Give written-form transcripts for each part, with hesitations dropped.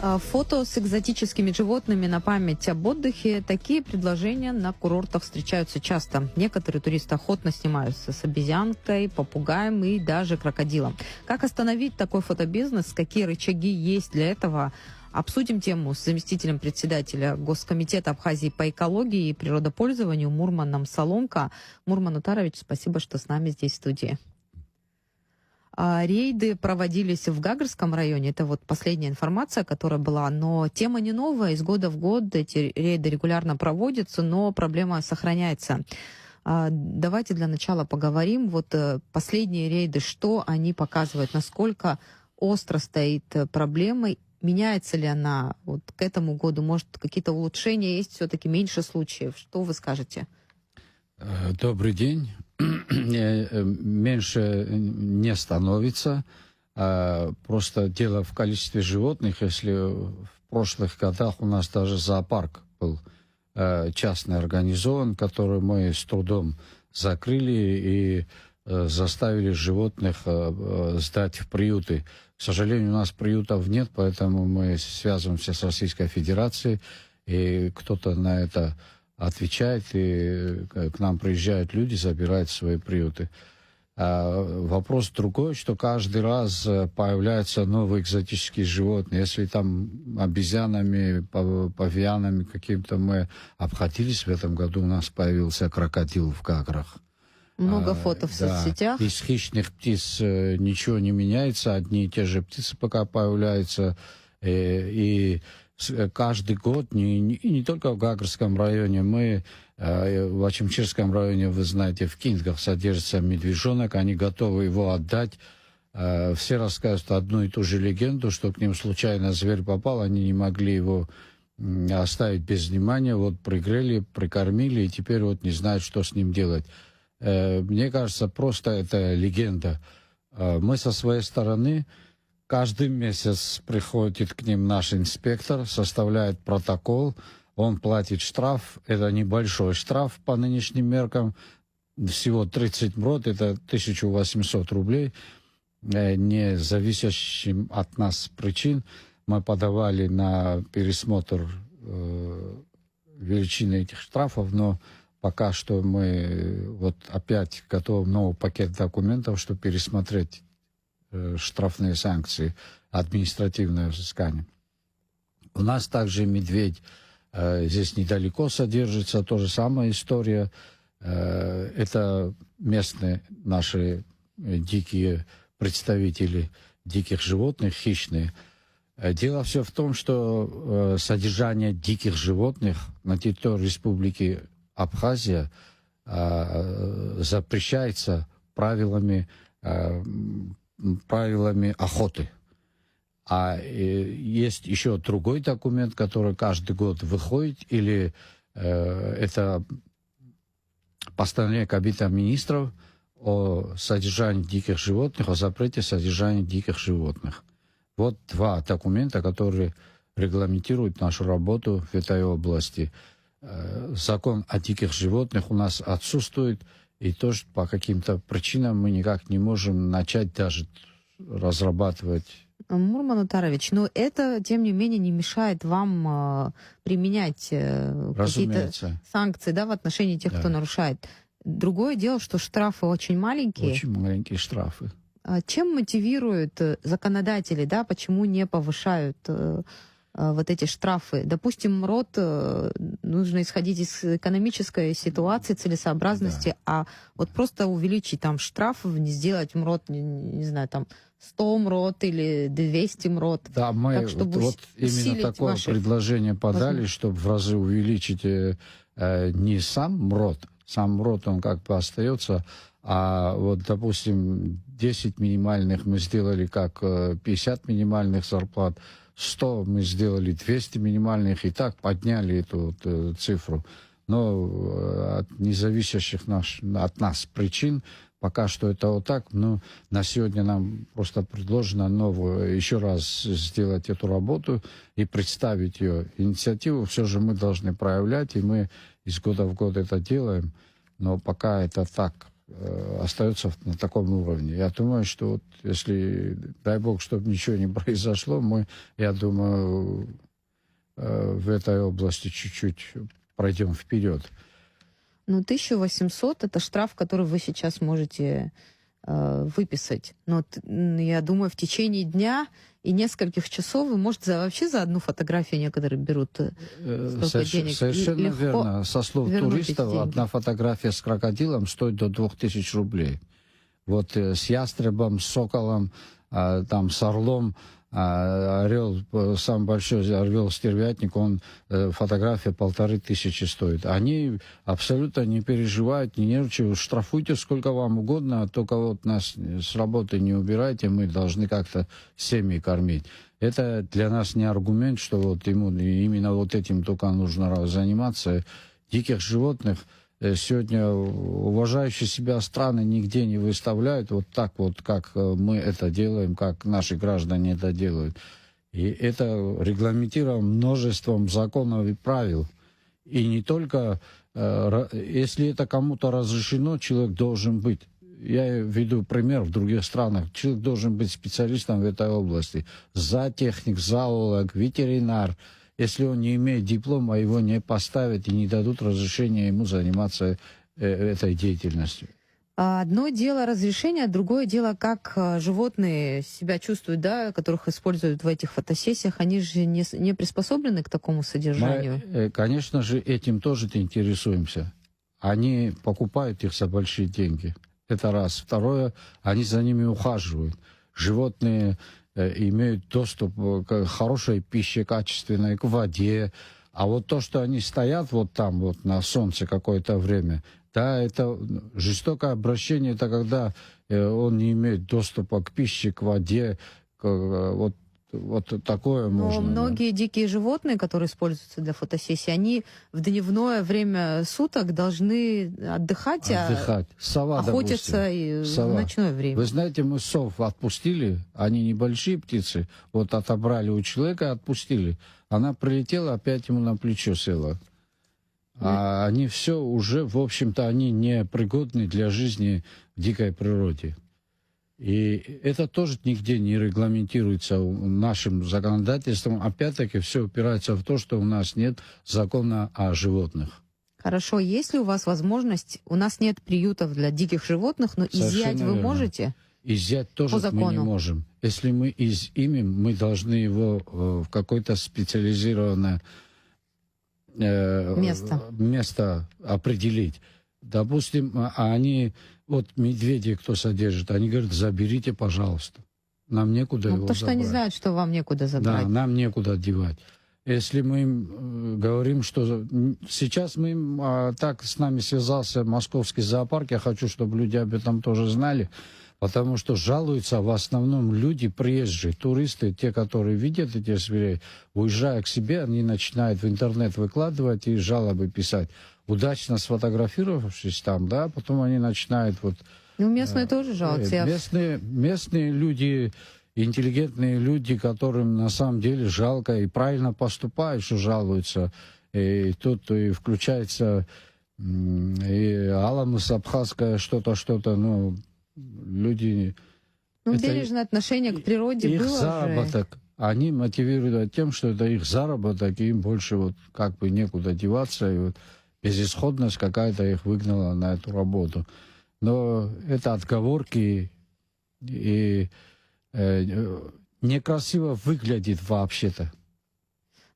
Фото с экзотическими животными на память об отдыхе. Такие предложения на курортах встречаются часто. Некоторые туристы охотно снимаются с обезьянкой, попугаем и даже крокодилом. Как остановить такой фотобизнес? Какие рычаги есть для этого? Обсудим тему с заместителем председателя Госкомитета Абхазии по экологии и природопользованию Мурманом Соломко. Мурман Утарович, спасибо, что с нами здесь в студии. Рейды проводились в Гагарском районе. Это вот последняя информация, которая была. Но тема не новая. Из года в год эти рейды регулярно проводятся, но проблема сохраняется. Давайте для начала поговорим. Вот последние рейды, что они показывают? Насколько остро стоит проблема? Меняется ли она вот к этому году? Может, какие-то улучшения есть? Все-таки меньше случаев. Что вы скажете? Добрый день. Меньше не становится. Просто дело в количестве животных. Если в прошлых годах у нас даже зоопарк был частный организован, который мы с трудом закрыли и заставили животных сдать в приюты. К сожалению, у нас приютов нет, поэтому мы связываемся с Российской Федерацией, и кто-то на это отвечает, и к нам приезжают люди, забирают свои приюты. Вопрос другой, что каждый раз появляются новые экзотические животные. Если там обезьянами, павианами каким-то мы обходились, в этом году у нас появился крокодил в Гаграх. Много фото в соцсетях. Из хищных птиц ничего не меняется, одни и те же птицы пока появляются, и каждый год, не только в Гагарском районе, мы в Ачимчирском районе, вы знаете, в Кингах содержится медвежонок, они готовы его отдать. Все рассказывают одну и ту же легенду, что к ним случайно зверь попал, они не могли его оставить без внимания, вот пригрели, прикормили, и теперь вот не знают, что с ним делать. Мне кажется, просто это легенда. Мы со своей стороны каждый месяц приходит к ним наш инспектор, составляет протокол, он платит штраф, это небольшой штраф по нынешним меркам, всего 30 мрот, это 1800 рублей, не зависящим от нас причин. Мы подавали на пересмотр величины этих штрафов, но пока что мы вот опять готовим новый пакет документов, чтобы пересмотреть штрафные санкции, административное взыскание. У нас также медведь здесь недалеко содержится, то же самая история. Это местные наши дикие представители диких животных, хищные. Дело все в том, что содержание диких животных на территории Республики Абхазия запрещается правилами охоты. А есть еще другой документ, который каждый год выходит, или это постановление Кабинета министров о содержании диких животных, о запрете содержания диких животных. Вот два документа, которые регламентируют нашу работу в этой области. Закон о диких животных у нас отсутствует, и тоже по каким-то причинам мы никак не можем начать даже разрабатывать. Мурман Утарович, но это, тем не менее, не мешает вам применять какие-то санкции, да, в отношении тех, кто нарушает. Другое дело, что штрафы очень маленькие. Очень маленькие штрафы. Чем мотивируют законодатели, да, почему не повышают вот эти штрафы? Допустим, МРОТ, нужно исходить из экономической ситуации, целесообразности, а вот просто увеличить там штраф, не сделать МРОТ, не знаю, там 100 МРОТ или 200 МРОТ. Да, мы так, чтобы вот именно такое предложение подали, чтобы в разы увеличить не сам МРОТ, сам МРОТ, он как бы остается, а вот, допустим, 10 минимальных мы сделали как 50 минимальных зарплат, 100 мы сделали 200 минимальных, и так подняли эту вот цифру. Но от независящих от нас причин пока что это вот так. Но на сегодня нам просто предложено еще раз сделать эту работу и представить ее. Инициативу все же мы должны проявлять, и мы из года в год это делаем. Но пока это так, остается на таком уровне. Я думаю, что вот если, дай бог, чтобы ничего не произошло, мы, я думаю, в этой области чуть-чуть пройдем вперед. Ну, 1800 — это штраф, который вы сейчас можете выписать. Но я думаю, в течение дня и нескольких часов вы, может, вообще за одну фотографию некоторые берут столько денег. Совершенно верно. Со слов туристов, одна фотография с крокодилом стоит до 2000 рублей. Вот с ястребом, с соколом, там, с орлом, орел, самый большой орел-стервятник, он фотография 1500 стоит. Они абсолютно не переживают, не нервничают, штрафуйте сколько вам угодно, только вот нас с работы не убирайте, мы должны как-то семьи кормить. Это для нас не аргумент, что вот ему именно вот этим только нужно заниматься. Диких животных сегодня уважающие себя страны нигде не выставляют вот так вот, как мы это делаем, как наши граждане это делают. И это регламентировано множеством законов и правил. И не только, если это кому-то разрешено, человек должен быть. Я веду пример в других странах. Человек должен быть специалистом в этой области. Зоотехник, зоолог, ветеринар. Если он не имеет диплома, его не поставят и не дадут разрешения ему заниматься этой деятельностью. Одно дело разрешение, другое дело, как животные себя чувствуют, да, которых используют в этих фотосессиях. Они же не приспособлены к такому содержанию. Мы, конечно же, этим тоже интересуемся. Они покупают их за большие деньги. Это раз. Второе, они за ними ухаживают. Животные имеют доступ к хорошей пище, качественной, к воде. А вот то, что они стоят вот там, вот на солнце какое-то время, да, это жестокое обращение, это когда он не имеет доступа к пище, к воде, вот такое можно. Но многие дикие животные, которые используются для фотосессии, они в дневное время суток должны отдыхать. Сова, охотятся и в ночное время. Вы знаете, мы сов отпустили, они небольшие птицы, вот отобрали у человека, отпустили. Она прилетела, опять ему на плечо села. А они все уже, в общем-то, они не пригодны для жизни в дикой природе. И это тоже нигде не регламентируется нашим законодательством. Опять-таки все упирается в то, что у нас нет закона о животных. Хорошо, есть ли у вас возможность, у нас нет приютов для диких животных, но изъять вы можете? Изъять тоже мы не можем. Если мы изымем, мы должны его в какое-то специализированное место определить. Допустим, они, вот медведи, кто содержит, они говорят, заберите, пожалуйста. Нам некуда его забрать. То, что они знают, что вам некуда забрать. Да, нам некуда девать. Если мы им говорим, что сейчас мы им, так с нами связался московский зоопарк, я хочу, чтобы люди об этом тоже знали, потому что жалуются в основном люди приезжие, туристы, те, которые видят этих зверей, уезжая к себе, они начинают в интернет выкладывать и жалобы писать. Удачно сфотографировавшись там, да, потом они начинают вот... Ну, местные тоже жалуются. Местные люди, интеллигентные люди, которым на самом деле жалко и правильно поступают, что жалуются. И тут и включается и Аламыс Абхазская, что-то, ну, люди... Ну, бережное отношение к природе их было заработок. Же. Они мотивируют тем, что это их заработок, и им больше вот как бы некуда деваться, и вот безысходность какая-то их выгнала на эту работу. Но это отговорки, и некрасиво выглядит вообще-то.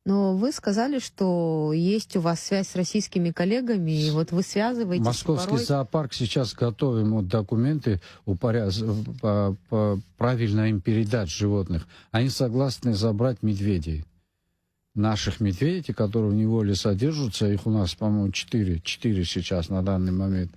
Но вы сказали, что есть у вас связь с российскими коллегами, и вот вы связываетесь. Московский зоопарк сейчас готовим вот документы по правильно им передать животных. Они согласны забрать медведей. Наших медведей, которые в неволе содержатся, их у нас, по-моему, 4 сейчас на данный момент.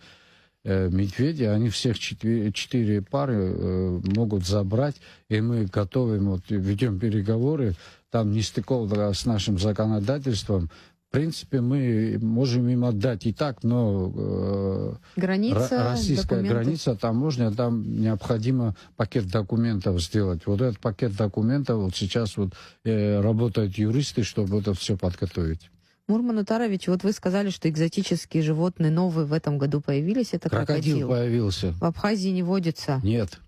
Медведи, они всех 4 пары могут забрать, и мы готовим, вот, ведем переговоры, там нестыковка с нашим законодательством. В принципе, мы можем им отдать и так, но российская граница, таможня, там необходимо пакет документов сделать. Вот этот пакет документов, вот сейчас вот работают юристы, чтобы это все подготовить. Мурман Утарович, вот вы сказали, что экзотические животные новые в этом году появились. Это Крокодил крокодил. появился. В Абхазии не водится. Нет.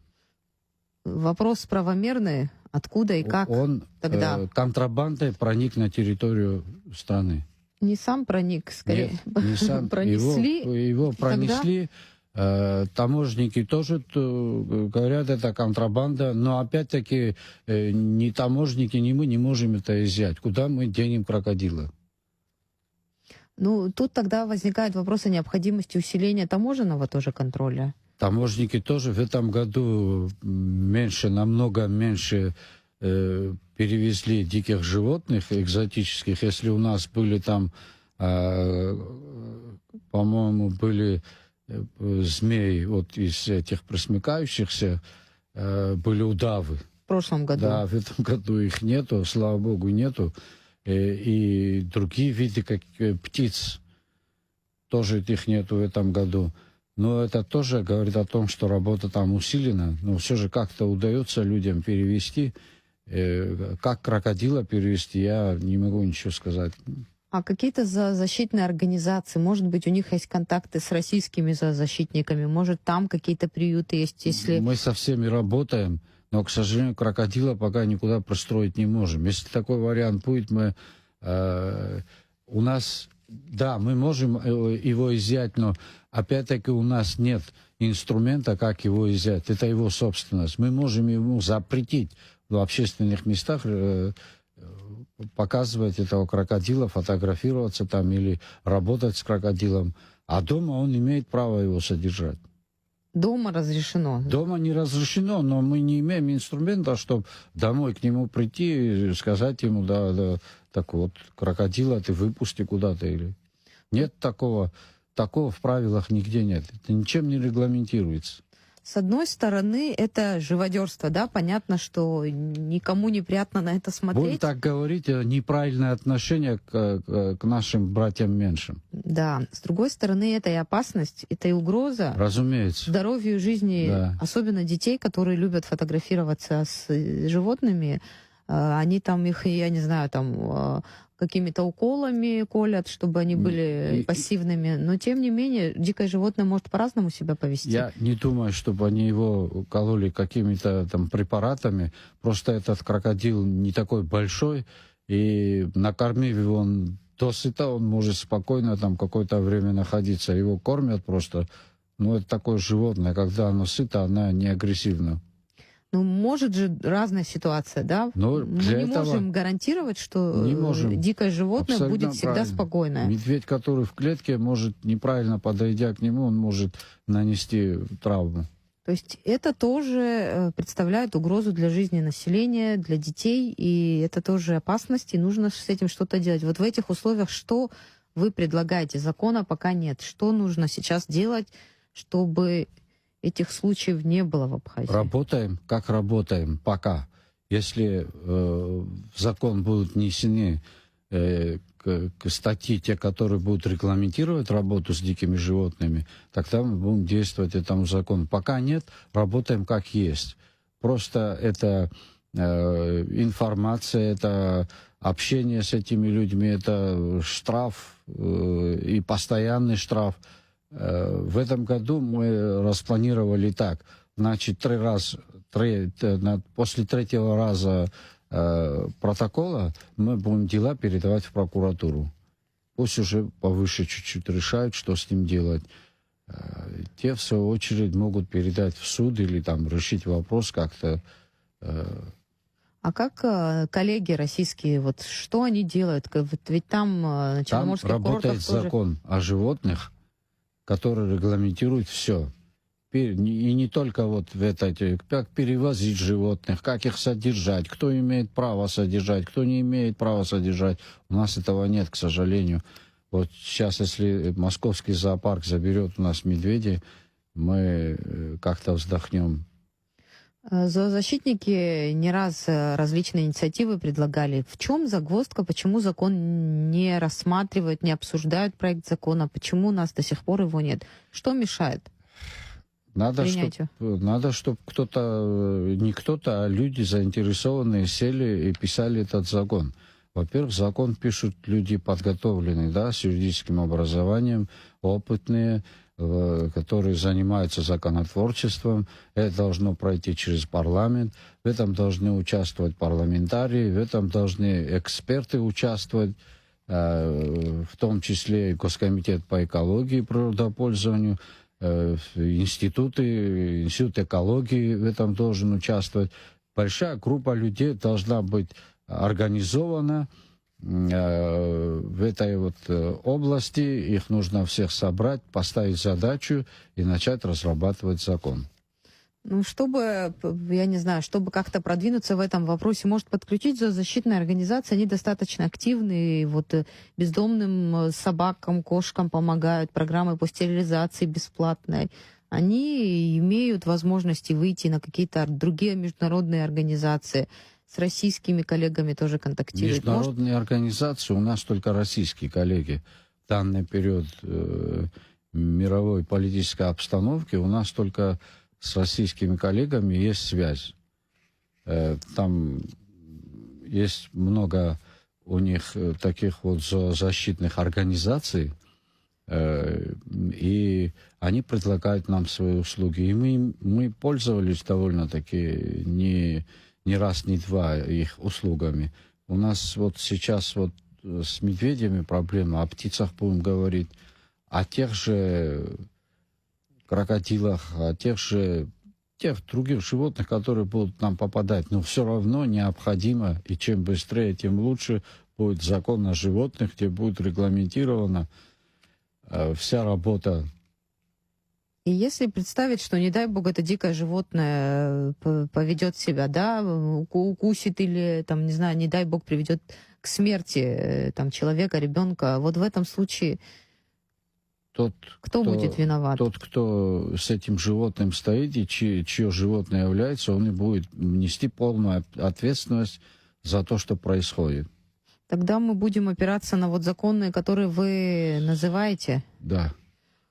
Вопрос правомерный. Откуда и как Он тогда? контрабандой проник на территорию страны. Не сам проник, скорее. Нет, не сам. Пронесли. Его пронесли. Таможники тоже говорят, это контрабанда. Но опять-таки ни таможники, ни мы не можем это изъять. Куда мы денем крокодила? Ну, тут тогда возникает вопрос о необходимости усиления таможенного тоже контроля. Таможники тоже в этом году намного меньше перевезли диких животных экзотических. Если у нас были там, по-моему, были змеи вот из этих пресмыкающихся, были удавы. В прошлом году. Да, в этом году их нету, слава богу, нету. И другие виды как птиц тоже их нету в этом году. Но это тоже говорит о том, что работа там усилена. Но все же как-то удается людям перевести. Как крокодила перевести, я не могу ничего сказать. А какие-то зоозащитные организации, может быть, у них есть контакты с российскими зоозащитниками, может, там какие-то приюты есть, если... Мы со всеми работаем, но, к сожалению, крокодила пока никуда пристроить не можем. Если такой вариант будет, у нас... Да, мы можем его изъять, но опять-таки у нас нет инструмента, как его изъять. Это его собственность. Мы можем ему запретить в общественных местах показывать этого крокодила, фотографироваться там или работать с крокодилом. А дома он имеет право его содержать. Дома разрешено? Дома не разрешено, но мы не имеем инструмента, чтобы домой к нему прийти и сказать ему, да, так вот, крокодила ты выпусти куда-то. Или... Нет такого в правилах нигде нет. Это ничем не регламентируется. С одной стороны, это живодерство, да, понятно, что никому не приятно на это смотреть. Будем так говорить, неправильное отношение к нашим братьям меньшим. Да, с другой стороны, это и опасность, это и угроза. Разумеется. Здоровью и жизни, да. Особенно детей, которые любят фотографироваться с животными. Они там их, я не знаю, там какими-то уколами колят, чтобы они были пассивными. Но, тем не менее, дикое животное может по-разному себя повести. Я не думаю, чтобы они его кололи какими-то там препаратами. Просто этот крокодил не такой большой, и накормив его он досыта, он может спокойно там какое-то время находиться. Его кормят просто. Ну, это такое животное, когда оно сыто, оно не агрессивно. Ну, может же разная ситуация, да? Но мы не можем гарантировать, что дикое животное абсолютно будет всегда правильно. Спокойное. Медведь, который в клетке, может, неправильно подойдя к нему, он может нанести травму. То есть это тоже представляет угрозу для жизни населения, для детей, и это тоже опасность, и нужно с этим что-то делать. Вот в этих условиях что вы предлагаете? Закона пока нет. Что нужно сейчас делать, чтобы этих случаев не было в Абхазии? Работаем, как работаем пока. Если в закон будут внесены к статьи, те, которые будут регламентировать работу с дикими животными, тогда мы будем действовать этому закону. Пока нет, работаем как есть. Просто это информация, это общение с этими людьми, это штраф и постоянный штраф. В этом году мы распланировали так. Значит, после третьего раза протокола мы будем дела передавать в прокуратуру. Пусть уже повыше чуть-чуть решают, что с ним делать. Те, в свою очередь, могут передать в суд или там решить вопрос как-то. А как коллеги российские, вот что они делают? Ведь там на Черноморских курортах работает закон о животных, который регламентирует все. И не только вот как перевозить животных, как их содержать, кто имеет право содержать, кто не имеет права содержать. У нас этого нет, к сожалению. Вот сейчас, если московский зоопарк заберет у нас медведей, мы как-то вздохнем. Зоозащитники не раз различные инициативы предлагали. В чем загвоздка? Почему закон не рассматривают, не обсуждают проект закона? Почему у нас до сих пор его нет? Что мешает принятию? Надо, чтобы кто-то, не кто-то, а люди заинтересованные сели и писали этот закон. Во-первых, закон пишут люди подготовленные, да, с юридическим образованием, опытные, которые занимаются законотворчеством. Это должно пройти через парламент. В этом должны участвовать парламентарии, в этом должны эксперты участвовать, в том числе и Госкомитет по экологии и природопользованию, институт экологии в этом должен участвовать. Большая группа людей должна быть организована в этой вот области. Их нужно всех собрать, поставить задачу и начать разрабатывать закон. Ну, чтобы, я не знаю, чтобы как-то продвинуться в этом вопросе, может подключить зоозащитные организации, они достаточно активны, вот бездомным собакам, кошкам помогают, программы по стерилизации бесплатной. Они имеют возможности выйти на какие-то другие международные организации, с российскими коллегами тоже контактировать. Международные организации у нас только российские коллеги. В данный период мировой политической обстановки у нас только с российскими коллегами есть связь. Там есть много у них таких вот защитных организаций, и они предлагают нам свои услуги. И мы пользовались довольно-таки не раз, не два их услугами. У нас вот сейчас вот с медведями проблема, о птицах будем говорить, о тех же крокодилах, о тех других животных, которые будут нам попадать. Но все равно необходимо, и чем быстрее, тем лучше, будет закон о животных, где будет регламентирована вся работа. И если представить, что, не дай бог, это дикое животное поведет себя, да, укусит или, там, не знаю, не дай бог, приведет к смерти там, человека, ребенка, вот в этом случае кто будет виноват? Тот, кто с этим животным стоит и чье животное является, он и будет нести полную ответственность за то, что происходит. Тогда мы будем опираться на вот законы, которые вы называете? Да.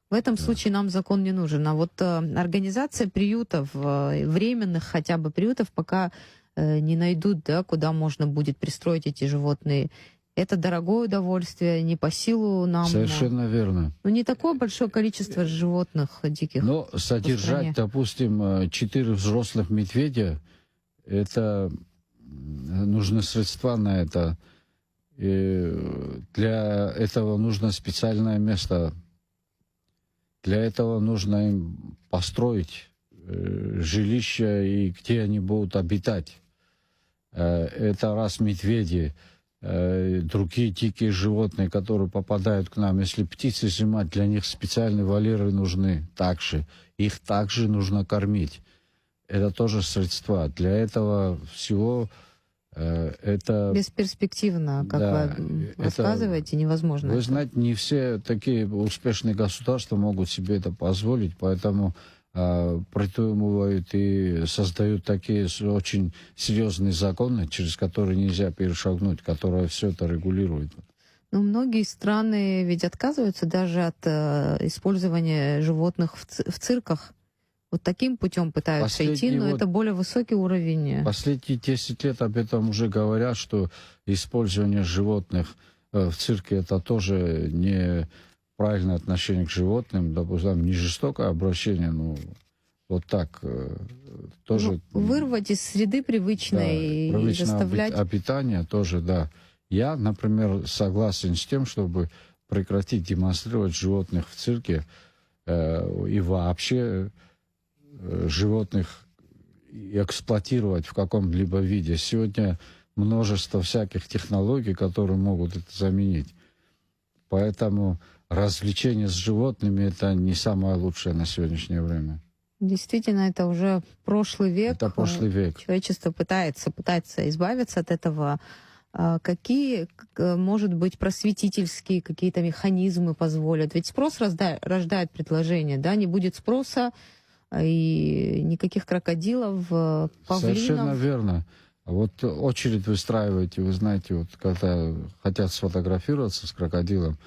В этом случае нам закон не нужен. А вот организация приютов, временных хотя бы приютов, пока не найдут, да, куда можно будет пристроить эти животные, это дорогое удовольствие, не по силу нам. Совершенно верно. Ну, не такое большое количество животных диких. Но содержать, допустим, 4 взрослых медведя, это нужны средства на это. И для этого нужно специальное место. Для этого нужно им построить жилища и где они будут обитать. Это раз медведи, другие дикие животные, которые попадают к нам. Если птицы зимать, для них специальные вольеры нужны также. Их также нужно кормить. Это тоже средства. Для этого всего это... Бесперспективно, как вы рассказываете, невозможно. Вы знаете, не все такие успешные государства могут себе это позволить, поэтому придумывают и создают такие очень серьезные законы, через которые нельзя перешагнуть, которые все это регулируют. Но многие страны ведь отказываются даже от использования животных в цирках. Вот таким путем пытаются идти, но это более высокий уровень. Последние 10 лет об этом уже говорят, что использование животных в цирке это тоже неправильное отношение к животным, допустим, не жестокое обращение, но вот так тоже. Ну, вырвать из среды привычной, да, и заставлять. Обитание тоже, да. Я, например, согласен с тем, чтобы прекратить демонстрировать животных в цирке и вообще животных эксплуатировать в каком-либо виде. Сегодня множество всяких технологий, которые могут это заменить. Поэтому развлечение с животными это не самое лучшее на сегодняшнее время. Действительно, это уже прошлый век. Это прошлый век. Человечество пытается избавиться от этого. Какие, может быть, просветительские какие-то механизмы позволят? Ведь спрос рождает предложение, да? Не будет спроса, и никаких крокодилов, павлинов. Совершенно верно. Вот очередь выстраиваете, вы знаете, вот когда хотят сфотографироваться с крокодилом,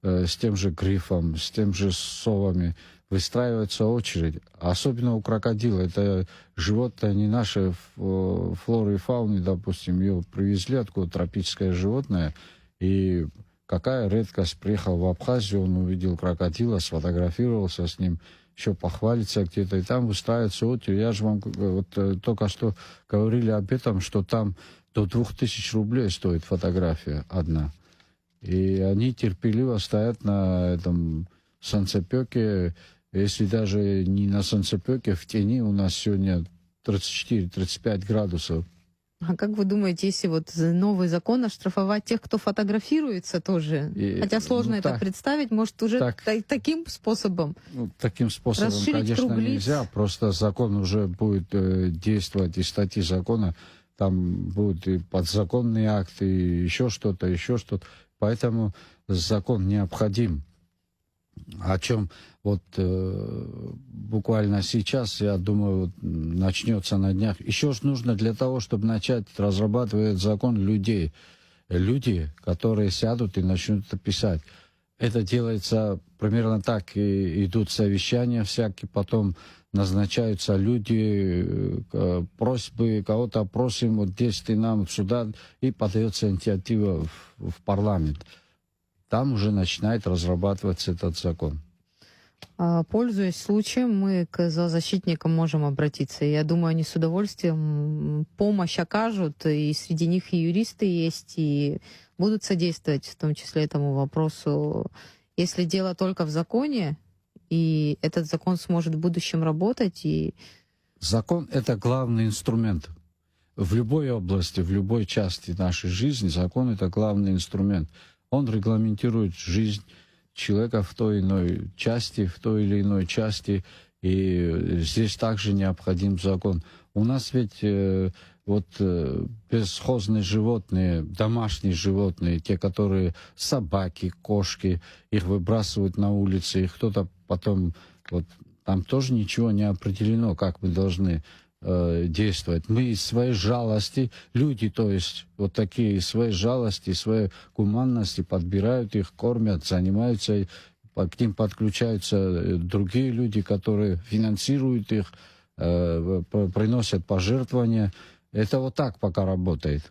с тем же грифом, с тем же совами, выстраивается очередь. Особенно у крокодила. Это животное не наше флоры и фауны, допустим. Ее привезли откуда, тропическое животное. И какая редкость. Приехал в Абхазию, он увидел крокодила, сфотографировался с ним, еще похвалиться где-то. И там выстраивается очередь. Я же вам только что говорили об этом, что там до 2000 рублей стоит фотография одна. И они терпеливо стоят на этом солнцепеке. Если даже не на солнцепеке, в тени у нас сегодня 34-35 градусов. А как вы думаете, если вот новый закон оштрафовать тех, кто фотографируется тоже? Хотя сложно это представить, может, уже таким способом? Таким способом, конечно, нельзя. Просто закон уже будет действовать, и статьи закона, там будут и подзаконные акты, и еще что-то, еще что-то. Поэтому закон необходим. О чем буквально сейчас, я думаю, начнется на днях. Еще ж нужно для того, чтобы начать разрабатывать закон людей. Люди, которые сядут и начнут это писать. Это делается примерно так. И идут совещания всякие, потом назначаются люди, просьбы, кого-то просим, вот здесь ты нам сюда, и подается инициатива в парламент. Там уже начинает разрабатываться этот закон. Пользуясь случаем, мы к зоозащитникам можем обратиться. Я думаю, они с удовольствием помощь окажут, и среди них и юристы есть, и будут содействовать, в том числе этому вопросу. Если дело только в законе, и этот закон сможет в будущем работать, и... Закон — это главный инструмент. В любой области, в любой части нашей жизни закон — это главный инструмент. Он регламентирует жизнь человека в той или иной части, и здесь также необходим закон. У нас ведь бесхозные животные, домашние животные, те, которые собаки, кошки, их выбрасывают на улице, и кто-то потом, там тоже ничего не определено, как мы должны действовать. Мы из своей жалости, люди, то есть вот такие из своей жалости, своей гуманности подбирают их, кормят, занимаются, к ним подключаются другие люди, которые финансируют их, приносят пожертвования. Это вот так пока работает.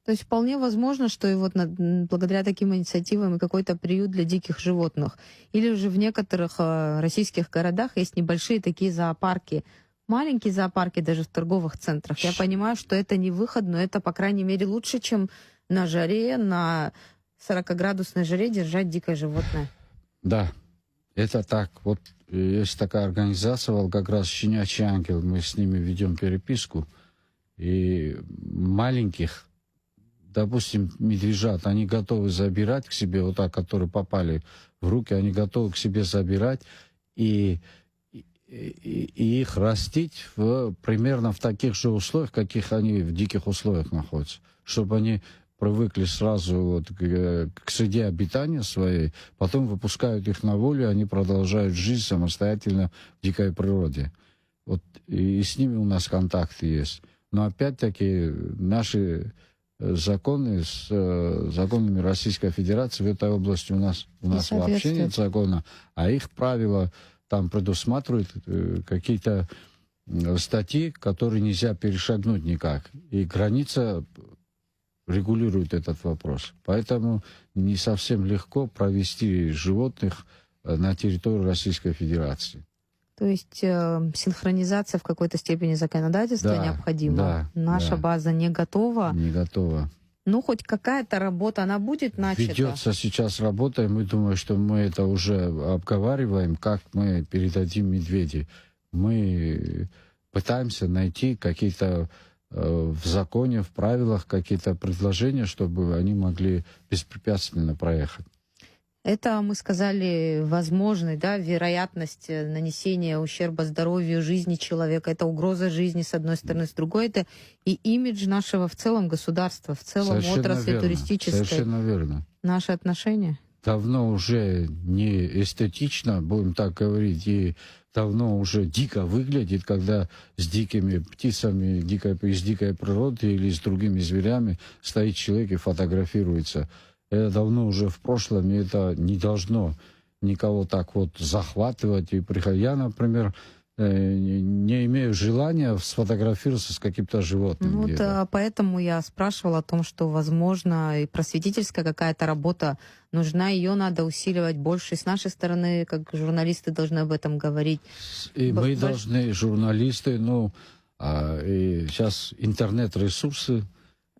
То есть вполне возможно, что и вот благодаря таким инициативам и какой-то приют для диких животных. Или же в некоторых российских городах есть небольшие такие зоопарки, маленькие зоопарки даже в торговых центрах. Я понимаю, что это не выход, но это, по крайней мере, лучше, чем на жаре, на 40-градусной жаре держать дикое животное. Да, это так. Вот есть такая организация «Волгоград Щенячий ангел». Мы с ними ведем переписку. И маленьких, допустим, медвежат, они готовы забирать к себе, вот так, которые попали в руки, они готовы к себе забирать и их растить примерно в таких же условиях, каких они в диких условиях находятся. Чтобы они привыкли сразу к среде обитания своей, потом выпускают их на волю, они продолжают жизнь самостоятельно в дикой природе. И с ними у нас контакты есть. Но опять-таки наши законы с законами Российской Федерации в этой области у нас вообще нет закона, а их правила там предусматривают какие-то статьи, которые нельзя перешагнуть никак. И граница регулирует этот вопрос. Поэтому не совсем легко провести животных на территории Российской Федерации. То есть синхронизация в какой-то степени законодательства необходима. Да, Наша база не готова. Не готова. Ну, хоть какая-то работа, она будет начата. Ведется сейчас работа, и мы думаем, что мы это уже обговариваем, как мы передадим медведей. Мы пытаемся найти какие-то в законе, в правилах какие-то предложения, чтобы они могли беспрепятственно проехать. Это, мы сказали, возможный, вероятность нанесения ущерба здоровью, жизни человека. Это угроза жизни, с одной стороны, с другой. Это и имидж нашего в целом государства, в целом Совершенно отрасли верно. туристической. Совершенно верно. Наши отношения? Давно уже не эстетично, будем так говорить, и давно уже дико выглядит, когда с дикими птицами из дикой природы или с другими зверями стоит человек и фотографируется. Это давно уже в прошлом, и это не должно никого так вот захватывать и приходить. Я, например, не имею желания сфотографироваться с каким-то животным. Ну, вот где-то. поэтому я спрашивала о том, что, возможно, и просветительская какая-то работа нужна, ее надо усиливать больше. И с нашей стороны, как журналисты, должны об этом говорить. И мы Больш- должны, журналисты, и сейчас интернет-ресурсы.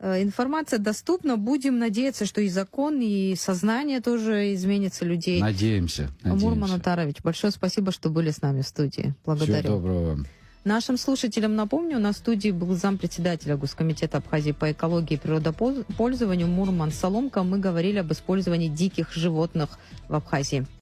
Информация доступна. Будем надеяться, что и закон, и сознание тоже изменится людей. Надеемся. Мурман Атарович, большое спасибо, что были с нами в студии. Благодарю. Всего доброго вам. Нашим слушателям напомню, на студии был зампредседателя Госкомитета Абхазии по экологии и природопользованию Мурман Соломка. Мы говорили об использовании диких животных в Абхазии.